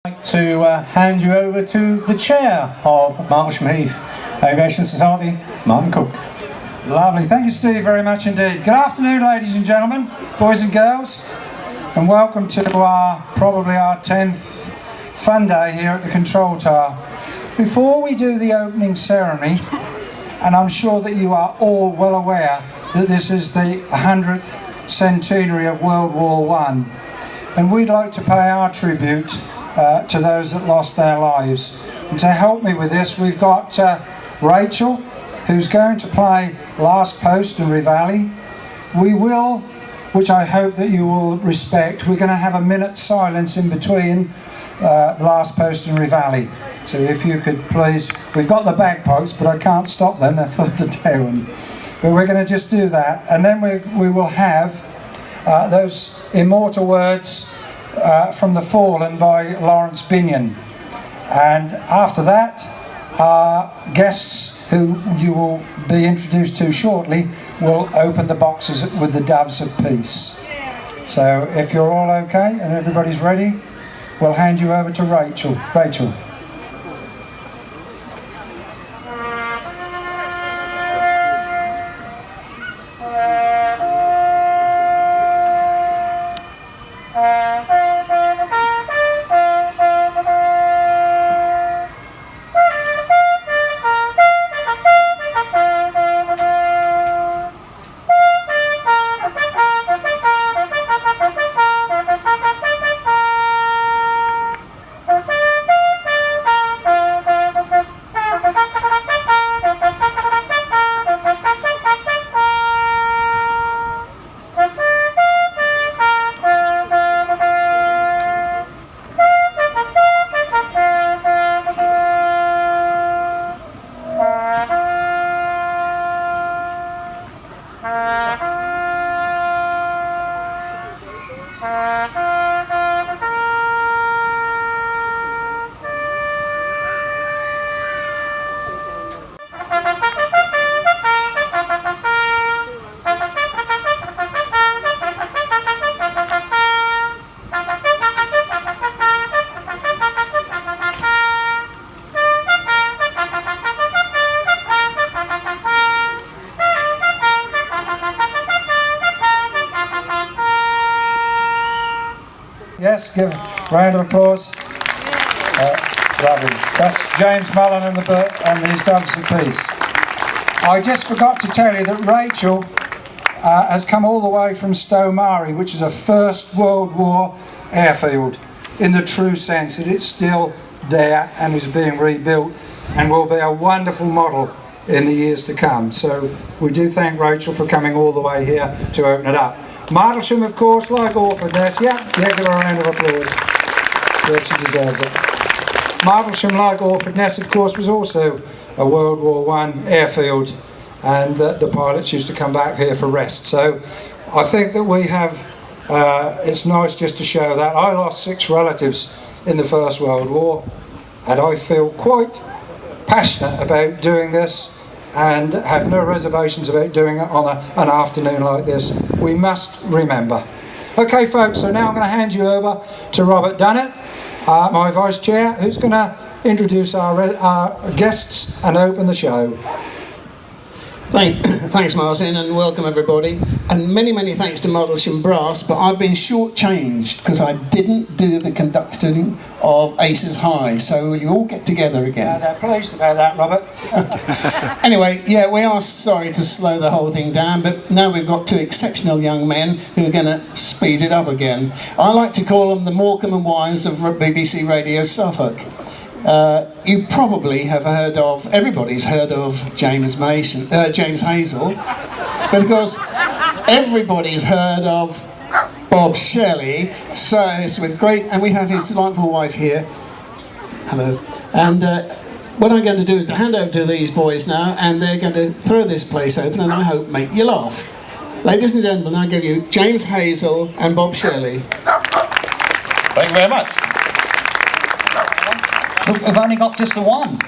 I'd like to hand you over to the chair of Martlesham Heath Aviation Society, Martin Cook. Lovely, thank you Steve very much indeed. Good afternoon ladies and gentlemen, boys and girls, and welcome to probably our 10th fun day here at the control tower. Before we do the opening ceremony, and I'm sure that you are all well aware that this is the 100th centenary of World War I, and we'd like to pay our tribute to those that lost their lives. And to help me with this, we've got Rachel, who's going to play Last Post and Reveille. We will, which I hope that you will respect, we're going to have a minute's silence in between the Last Post and Reveille. So if you could please, we've got the bagpipes, but I can't stop them, they're further down. But we're going to just do that, and then we will have those immortal words from The Fallen by Lawrence Binion. And after that, our guests, who you will be introduced to shortly, will open the boxes with the Doves of Peace. So if you're all okay and everybody's ready, we'll hand you over to Rachel. Rachel. Yes, give a round of applause. Lovely. That's James Mullen and his Doves of Peace. I just forgot to tell you that Rachel has come all the way from Stowe Mare, which is a First World War airfield, in the true sense that it's still there and is being rebuilt and will be a wonderful model in the years to come. So we do thank Rachel for coming all the way here to open it up. Martlesham, of course, like Orfordness, give her a round of applause. Yes, she deserves it. Martlesham, like Orfordness, of course, was also a World War I airfield, and the pilots used to come back here for rest. So I think that we have, it's nice just to show that. I lost 6 relatives in the First World War, and I feel quite passionate about doing this and have no reservations about doing it on an afternoon like this. We must remember. Okay folks, so now I'm going to hand you over to Robert Dunnett, my Vice Chair, who's going to introduce our guests and open the show. Thanks Martin, and welcome everybody, and many thanks to Martlesham Brass, but I've been shortchanged because I didn't do the conducting of Aces High, so will you all get together again? They're pleased about that, Robert. Anyway, yeah, we are sorry to slow the whole thing down, but now we've got 2 exceptional young men who are going to speed it up again. I like to call them the Morecambe and Wives of BBC Radio Suffolk. You probably have heard of, everybody's heard of James Hazel, but of course everybody's heard of Bob Shelley, so it's with great, and we have his delightful wife here, hello, and what I'm going to do is to hand over to these boys now, and they're going to throw this place open and I hope make you laugh. Ladies and gentlemen, I give you James Hazel and Bob Shelley. Thank you very much. Look, we've only got just the one.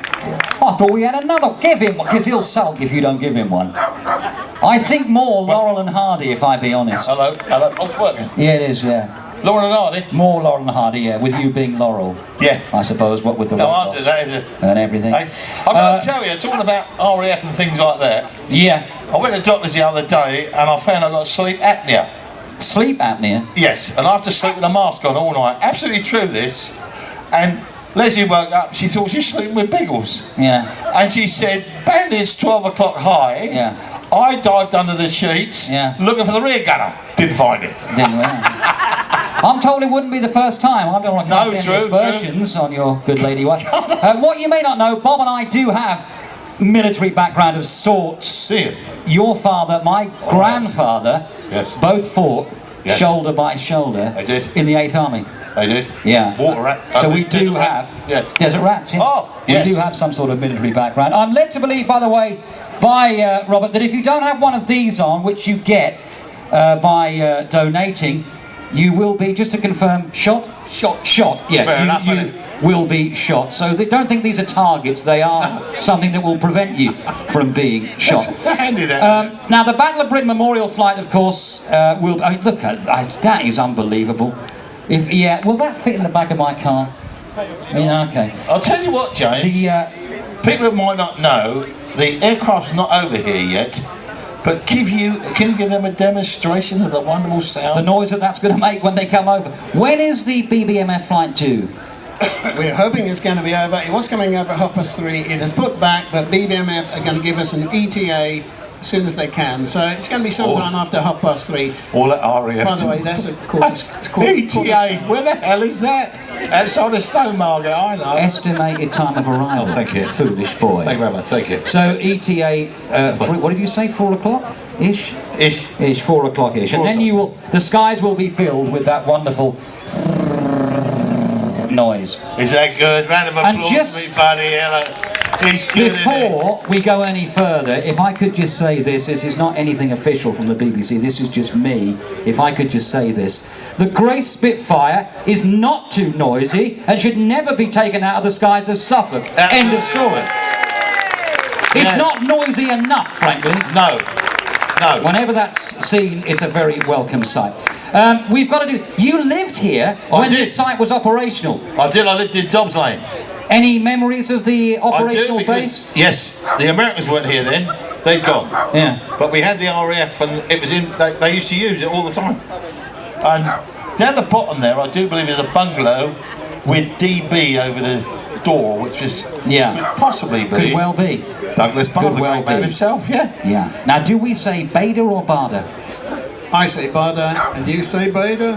I thought we had another. Give him one, because he'll sulk if you don't give him one. I think more Laurel and Hardy, if I be honest. Hello. Oh, it's working. Yeah, it is, yeah. Laurel and Hardy? More Laurel and Hardy, yeah, with you being Laurel. Yeah. I suppose, what with the No, weight I'll do loss that, is it? and everything. Hey, I've got to tell you, talking about RAF and things like that, Yeah. I went to the doctor's the other day and I found I got sleep apnea. Sleep apnea? Yes, and I have to sleep with a mask on all night. Absolutely true, this. And Leslie woke up, she thought she was sleeping with Biggles. Yeah. And she said, bandits 12 o'clock high. Yeah. I dived under the sheets, Yeah. looking for the rear gunner. Didn't find him. Didn't we? I'm told it wouldn't be the first time. I don't want to No, cast true, any aspersions on your good lady wife. What you may not know, Bob and I do have military background of sorts. See you. Your father, my grandfather, Yes. both fought Yes. shoulder by shoulder They did. in the 8th Army. They did. Yeah. Water rat. So we Desert do rat. have Yes. desert rats. Yeah. Oh, yes. We do have some sort of military background. I'm led to believe, by the way, by Robert, that if you don't have one of these on, which you get by donating, you will be, just to confirm, shot. Shot. Yeah. Fair enough, you isn't it? will be shot. So don't think these are targets. They are something that will prevent you from being shot. Handy that. Now, the Battle of Britain Memorial Flight, of course, will... I mean, look, that is unbelievable. Will that fit in the back of my car? I mean, okay. I'll tell you what, James. People that might not know, the aircraft's not over here yet, but can you give them a demonstration of the wonderful sound? The noise that's going to make when they come over. When is the BBMF flight due? We're hoping it's going to be over. It was coming over at 3:30. It has put back, but BBMF are going to give us an ETA as soon as they can. So it's going to be sometime after 3:30. All at RAF. By the way, that's a quarter. ETA, where the hell is that? Outside of Stone Market, I know. Estimated time of arrival. Oh, thank you. Foolish boy. Thank you very much, take it. So ETA, what did you say, 4 o'clock? Ish? Ish, 4 o'clock ish. And then the skies will be filled with that wonderful noise. Is that good? Round of applause just for me, buddy. Hello. He's good, Before we go any further, if I could just say this is not anything official from the BBC, this is just me, if I could just say this. The Grace Spitfire is not too noisy and should never be taken out of the skies of Suffolk. End of story. It's not noisy enough, frankly. No. Whenever that's seen, it's a very welcome sight. We've got to do... You lived here when this site was operational. I did. I lived in Dobbs Lane. Any memories of the operational base? Yes, the Americans weren't here then. They'd gone. Yeah. But we had the RAF, and it was in. They used to use it all the time. And down the bottom there, I do believe, is a bungalow with DB over the door, which is could possibly be. Could well be. Douglas Bader, the great man himself. Yeah. Yeah. Now, do we say Bader or Bader? I say Bader, and you say Bader.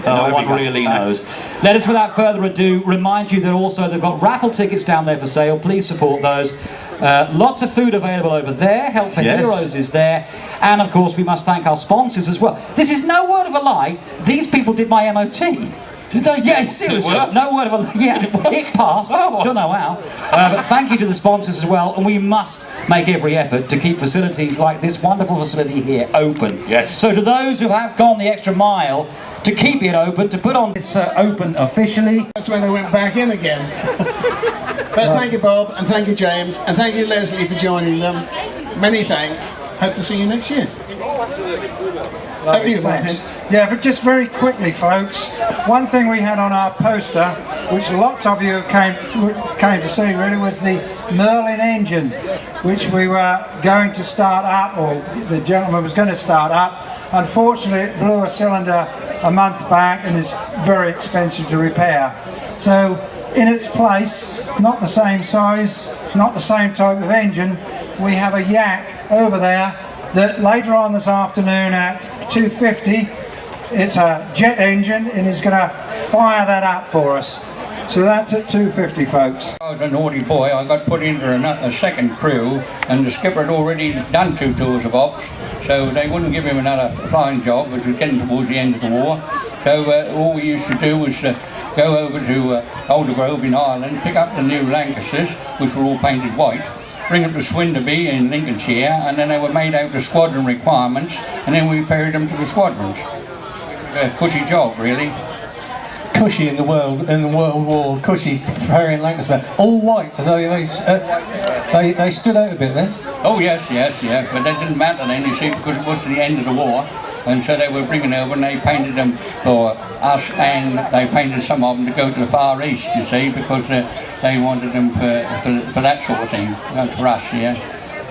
No one really knows. Let us, without further ado, remind you that also they've got raffle tickets down there for sale. Please support those. Lots of food available over there. Help for Heroes is there. And, of course, we must thank our sponsors as well. This is no word of a lie. These people did my MOT. Did they? Yeah, seriously. No word of a lie. Yeah, it passed. Don't know how. But thank you to the sponsors as well. And we must make every effort to keep facilities like this wonderful facility here open. Yes. So to those who have gone the extra mile to keep it open, to put on this open officially. That's when they went back in again. But thank you, Bob, and thank you, James, and thank you, Leslie, for joining them. Many thanks. Hope to see you next year. Yeah, but just very quickly, folks, one thing we had on our poster, which lots of you came to see really, was the Merlin engine, which we were going to start up, or the gentleman was going to start up. Unfortunately, it blew a cylinder a month back and is very expensive to repair. So, in its place, not the same size, not the same type of engine, we have a Yak over there that later on this afternoon at 2:50, it's a jet engine and he's going to fire that up for us. So that's at 2:50, folks. I was a naughty boy. I got put into a second crew, and the skipper had already done 2 tours of ops, so they wouldn't give him another flying job, which was getting towards the end of the war. So all we used to do was go over to Aldergrove in Ireland, pick up the new Lancasters, which were all painted white, bring them to Swinderby in Lincolnshire, and then they were made out to squadron requirements, and then we ferried them to the squadrons. It was a cushy job, really. Cushy in the World War, cushy ferrying Lancaster, all white. So they stood out a bit then. Oh yes, but that didn't matter then, you see, because it was the end of the war. and so they were bringing over, and they painted them for us, and they painted some of them to go to the Far East, you see, because they wanted them for that sort of thing, for us, yeah.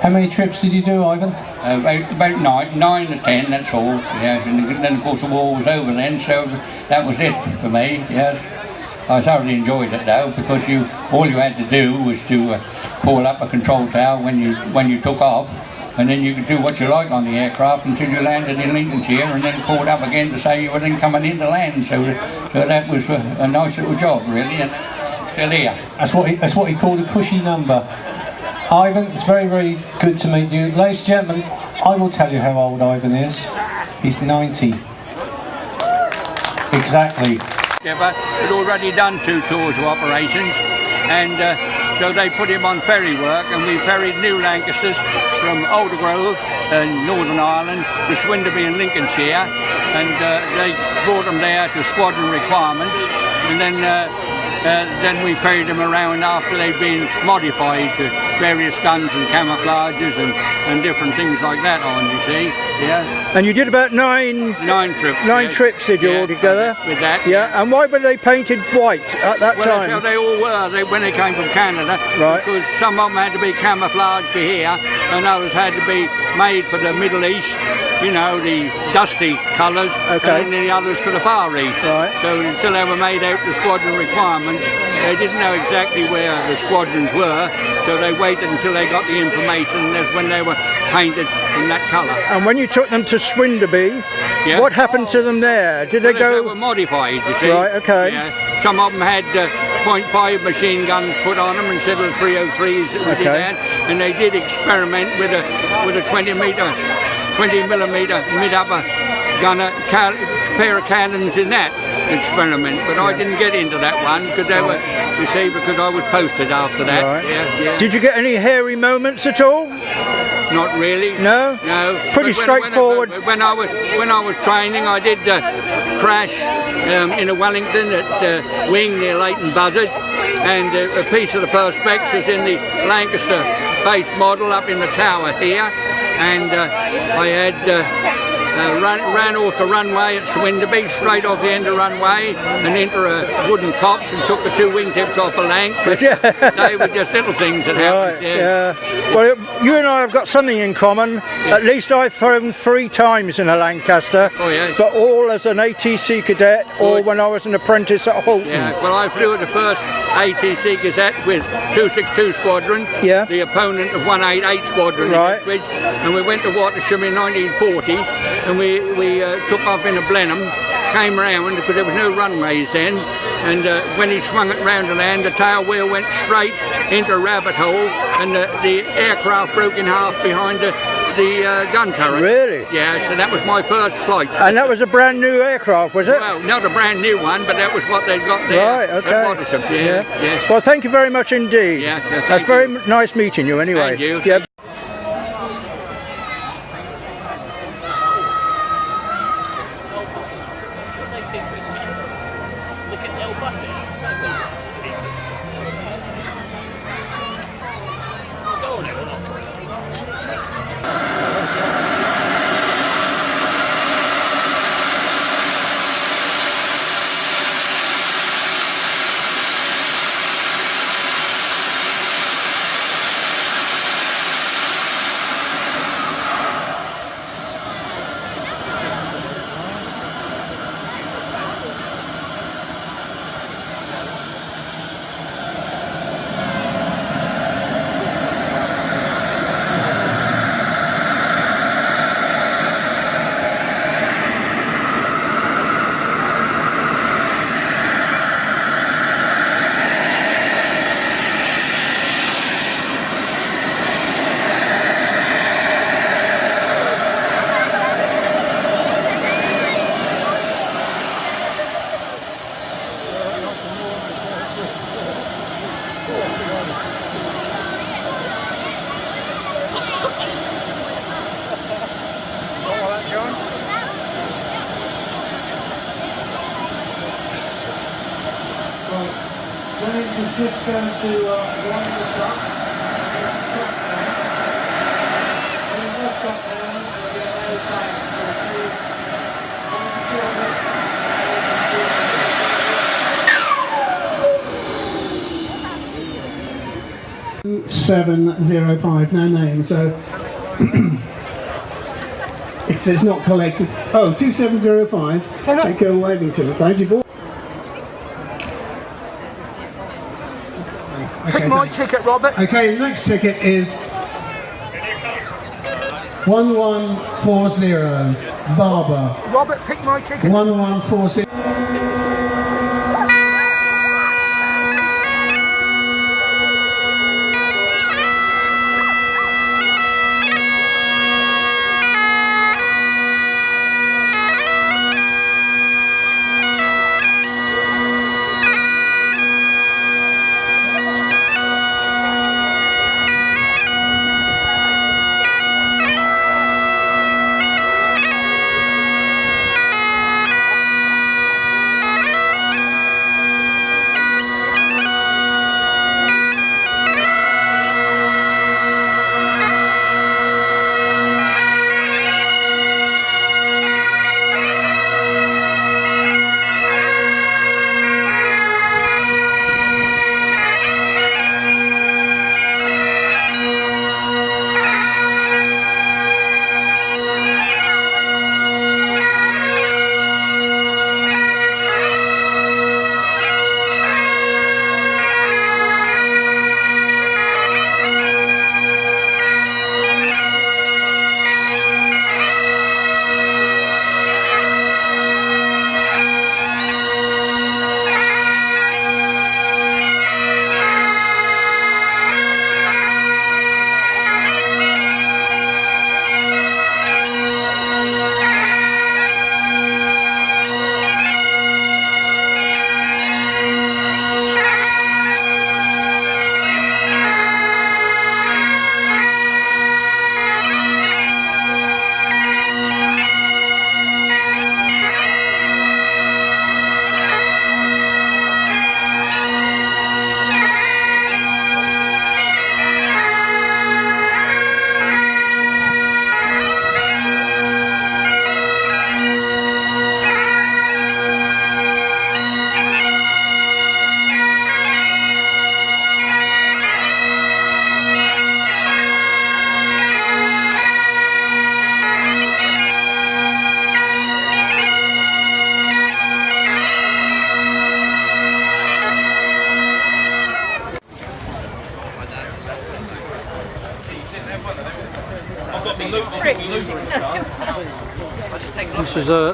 How many trips did you do, Ivan? About 9 to 10, that's all, yes. And then of course the war was over then, so that was it for me, yes. I thoroughly enjoyed it though, because all you had to do was to call up a control tower when you took off, and then you could do what you like on the aircraft until you landed in Lincolnshire, and then called up again to say you were then coming in to land. So that was a nice little job, really, and still here. That's what he called a cushy number. Ivan, it's very, very good to meet you. Ladies and gentlemen, I will tell you how old Ivan is. He's 90. Exactly. Yeah, but he'd already done 2 tours of operations, and so they put him on ferry work, and we ferried new Lancasters from Aldergrove in Northern Ireland to Swinderby in Lincolnshire, and they brought them there to squadron requirements, and then we ferried them around after they'd been modified to various guns and camouflages and different things like that on, you see, yeah. And you did about 9 trips. 9 trips did you altogether? With that. Yeah, and why were they painted white at that Well, time? that's how they all were when they came from Canada. Right. Because some of them had to be camouflaged for here, and others had to be made for the Middle East, you know, the dusty colours, Okay. and then the others for the Far East. Right. So until they were made out to squadron requirements, they didn't know exactly where the squadrons were, so they waited until they got the information, and that's when they were painted in that colour. And when you took them to Swinderby, Yeah. what happened to them there? Did they They go... were modified, you see. Right, okay. Yeah. Some of them had .5 machine guns put on them instead of the 303s that we did Okay. have, and they did experiment with a 20 millimeter mid-upper gunner, pair of cannons in that experiment, but I didn't get into that one because they were, you see, because I was posted after that. Right. Yeah. Did you get any hairy moments at all? Not really. No? No. Pretty But straightforward. When I was training, I did crash in a Wellington at Wing near Leighton Buzzard, and a piece of the perspex is in the Lancaster base model up in the tower here, and I had ran off the runway at Swinderby, straight off the end of the runway and into a wooden copse and took the 2 wingtips off the Lanc. But they were just little things that happened. Right, yeah. Well, you and I have got something in common. Yeah. At least I've flown 3 times in a Lancaster, Oh, yeah. but all as an ATC cadet or when I was an apprentice at Halton. Yeah, well, I flew at the first ATC Gazette with 262 Squadron, Yeah. the opponent of 188 Squadron Right. in Ipswich, and we went to Martlesham in 1940, and we took off in a Blenheim, came round because there was no runways then, and when he swung it round to land, the tail wheel went straight into a rabbit hole, and the aircraft broke in half behind the gun turret. Really? Yeah, so that was my first flight. And that was a brand new aircraft, was it? Well, not a brand new one, but that was what they got there Right, okay. at Martlesham. Yeah. Well, thank you very much indeed. Yeah, thank That's you. very nice meeting you anyway. Thank you. Yeah. Just going to wind this up. When it does stop down, we'll get another tank. 2705, no name, so if it's not collected, 2705, thank you, Wavington, thank you. Pick my ticket, Robert. Okay, the next ticket is 1140, Barber. Robert, pick my ticket. 1140.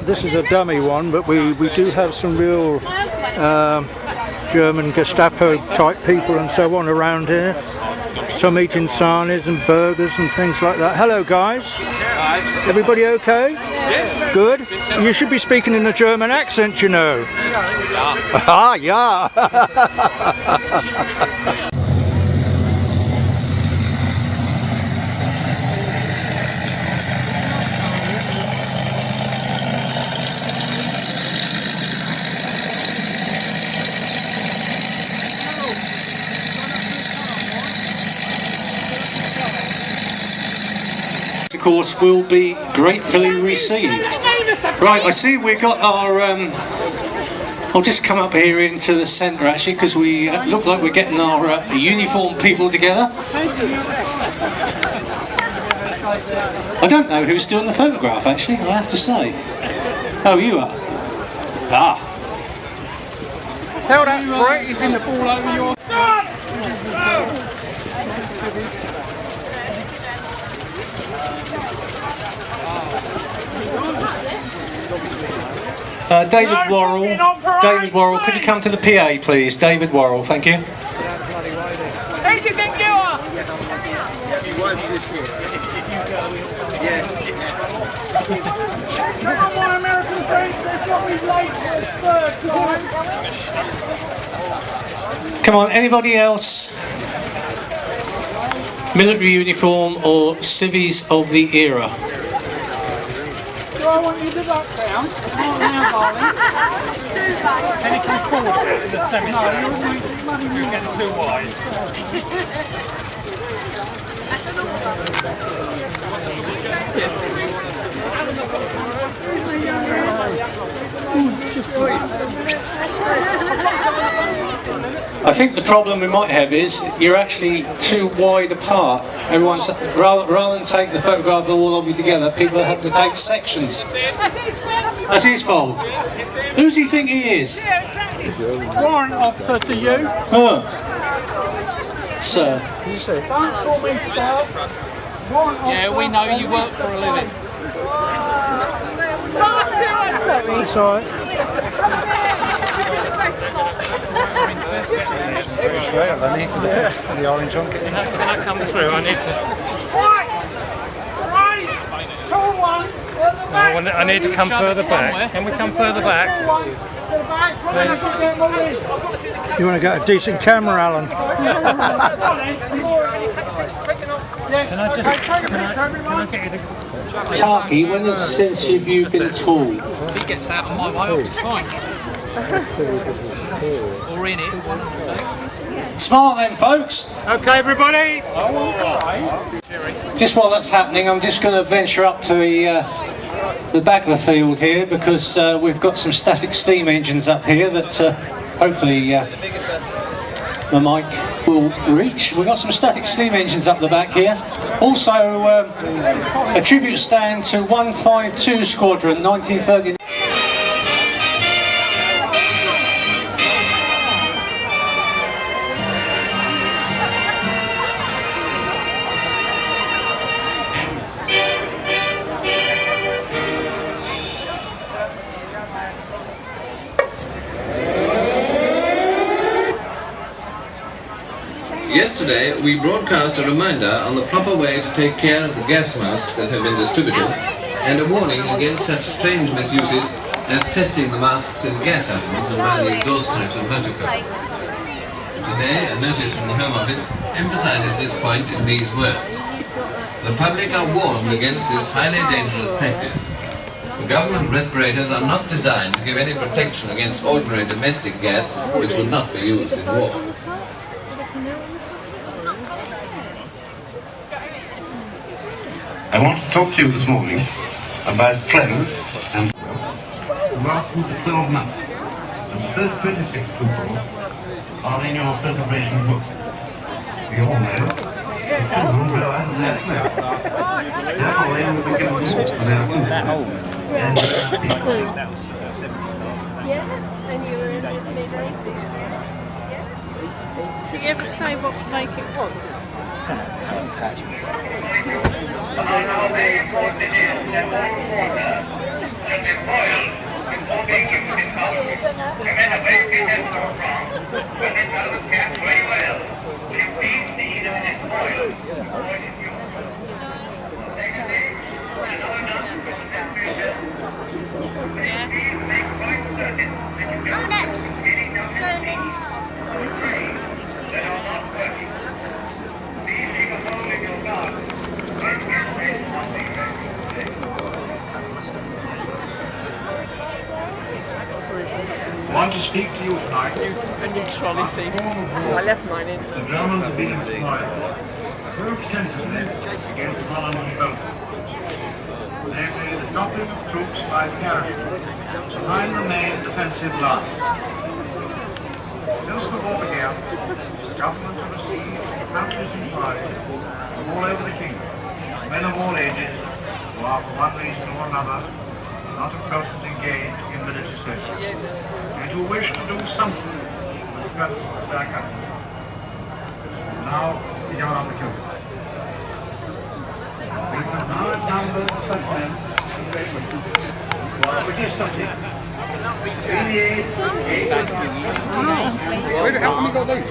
This is a dummy one, but we do have some real German Gestapo type people and so on around here. Some eating sarnies and burgers and things like that. Hello guys. Everybody okay? Yes. Good. You should be speaking in a German accent, you know. Ah, yeah. Of course, will be gratefully received. Right, I see we've got our. I'll just come up here into the centre actually, because we look like we're getting our uniform people together. I don't know who's doing the photograph actually, I have to say. Oh, you are. Ah. Tell that Brett he's in the fall over your. David Worrell, could you come to the PA please? David Worrell, thank you. Who do you think you are? You won't this year. If you go, yes. Come on, my American friends, they've got me late for the third time. Come on, anybody else? Military uniform or civvies of the era? Do I want you to duck down? Not now, darling. Can you come forward in the semi-circle? You're getting too wide. I think the problem we might have is you're actually too wide apart. Everyone's rather than take the photograph of all of you together, people have to take sections. That's his fault. Who does he think he is? Warrant officer to you. Sir. Don't call me sir. Yeah, we know you work for a living. It's alright. The orange one. Can I come through? I need to. I need to come further back. Can we come further back? You want to get a decent camera, Alan? Can I get you the... Tarky, when since have you been tall? If he gets out of my way, I'll be fine. Or in it. Smart then, folks. Okay, everybody. Just while that's happening, I'm just going to venture up to the back of the field here, because we've got some static steam engines up here that hopefully the mic will reach. We've got some static steam engines up the back here. Also a tribute stand to 152 Squadron 1930. Yesterday, we broadcast a reminder on the proper way to take care of the gas masks that have been distributed, and a warning against such strange misuses as testing the masks in gas ovens and by the exhaust pipes of motor cars. Today, a notice from the Home Office emphasises this point in these words. The public are warned against this highly dangerous practice. The government respirators are not designed to give any protection against ordinary domestic gas, which would not be used in war. I want to talk to you this morning about clothes and lasting for 12 months. And the first 26 people are in your preservation book. You all know the children grow out of their clothes. Therefore they will be given more for their food. And and you were in the mid-80s. Yeah. Did you ever say what to make it want? Don't catch me. Oh, that's going in. I want to speak to you tonight. And your trolley thing. Oh, I left mine in. The Germans are being destroyed so extensively against Holland and Belgium. Namely, the stopping of troops by carriage behind the main defensive line. Since the war began, the government have received countless inquiries from all over the kingdom, men of all ages who are for one reason or another not of persons engaged in military service, and who wish to do something for the purpose of their country. Now we are on the queue. We can now number such men in Great Britain who are British subjects. Where the hell have you got those?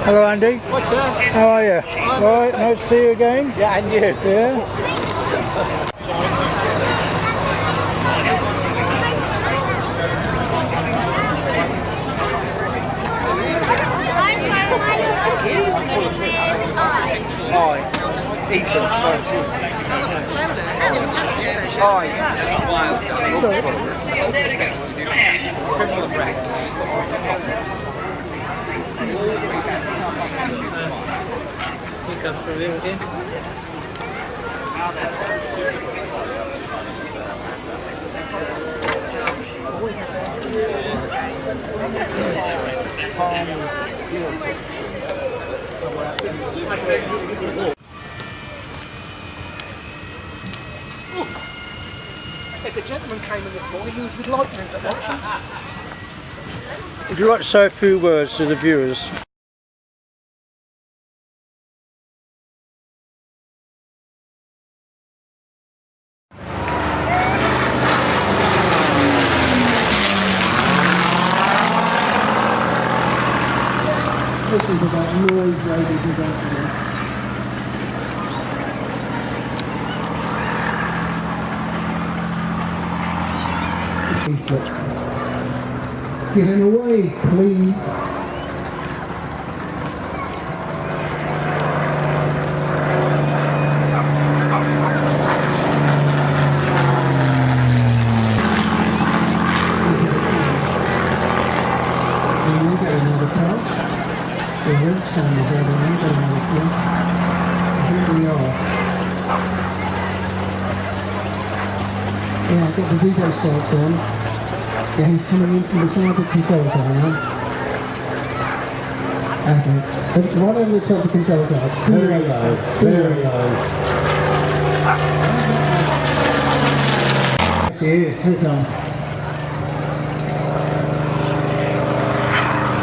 Hello, Andy. What's that? How are you? All right, nice to see you again. Yeah, and you. Yeah. There's a gentleman came in this morning who was with lightnings at Martlesham. Would you like to say a few words to the viewers? This is about noise, ladies and gentlemen. Getting away, please. The roof sound is over there, but another place. Here we are. Yeah, I've got the video sights on. Yeah, he's coming in from the side of control tower now. Okay. Right over the top of the control tower. Very low, very low. Yes, he is. Here it comes.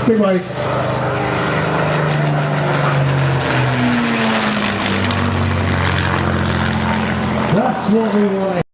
Big wave. That's what we want.